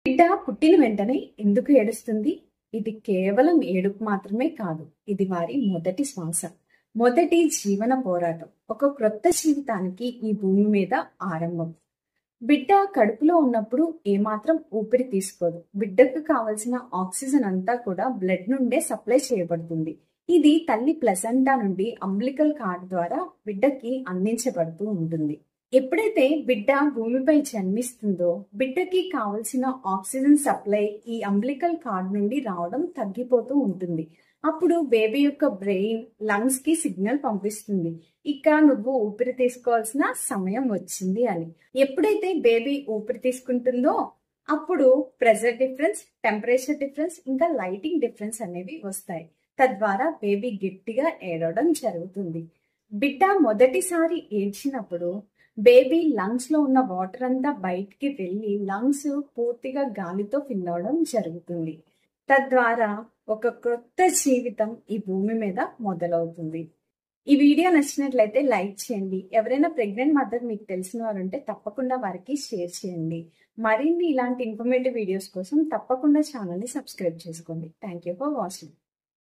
బిడ్డ పుట్టిన వెంటనే ఎందుకు ఏడుస్తుంది? ఇది కేవలం ఏడుపు మాత్రమే కాదు. ఇది వారి మొదటి శ్వాస, మొదటి జీవన పోరాటం, ఒక క్రొత్త జీవితానికి ఈ భూమి మీద ఆరంభం. బిడ్డ కడుపులో ఉన్నప్పుడు ఏమాత్రం ఊపిరి తీసుకోదు. బిడ్డకు కావలసిన ఆక్సిజన్ అంతా కూడా బ్లడ్ నుండే సప్లై చేయబడుతుంది. ఇది తల్లి ప్లసెంటా నుండి అంబ్లికల్ కార్డ్ ద్వారా బిడ్డకి అందించబడుతూ ఉంటుంది. ఎప్పుడైతే బిడ్డ భూమిపై జన్మిస్తుందో బిడ్డకి కావలసిన ఆక్సిజన్ సప్లై ఈ అంబ్లికల్ కార్డ్ నుండి రావడం తగ్గిపోతూ ఉంటుంది. అప్పుడు బేబీ యొక్క బ్రెయిన్ లంగ్స్ కి సిగ్నల్ పంపిస్తుంది, ఇక నువ్వు ఊపిరి తీసుకోవాల్సిన సమయం వచ్చింది అని. ఎప్పుడైతే బేబీ ఊపిరి తీసుకుంటుందో అప్పుడు ప్రెషర్ డిఫరెన్స్, టెంపరేచర్ డిఫరెన్స్, ఇంకా లైటింగ్ డిఫరెన్స్ అనేవి వస్తాయి. తద్వారా బేబీ గట్టిగా ఏడవడం జరుగుతుంది. బిడ్డ మొదటిసారి ఏడ్చినప్పుడు బేబీ లంగ్స్ లో ఉన్న వాటర్ అంతా బయటికి వెళ్ళి లంగ్స్ పూర్తిగా గాలితో ఫిల్ అవడం జరుగుతుంది. తద్వారా ఒక క్రొత్త జీవితం ఈ భూమి మీద మొదలవుతుంది. ఈ వీడియో నచ్చినట్లయితే లైక్ చేయండి. ఎవరైనా ప్రెగ్నెంట్ మదర్ మీకు తెలిసిన వారు ఉంటే తప్పకుండా వారికి షేర్ చేయండి. మరిన్ని ఇలాంటి ఇన్ఫర్మేటివ్ వీడియోస్ కోసం తప్పకుండా ఛానల్ ని సబ్స్క్రైబ్ చేసుకోండి. Thank you for watching.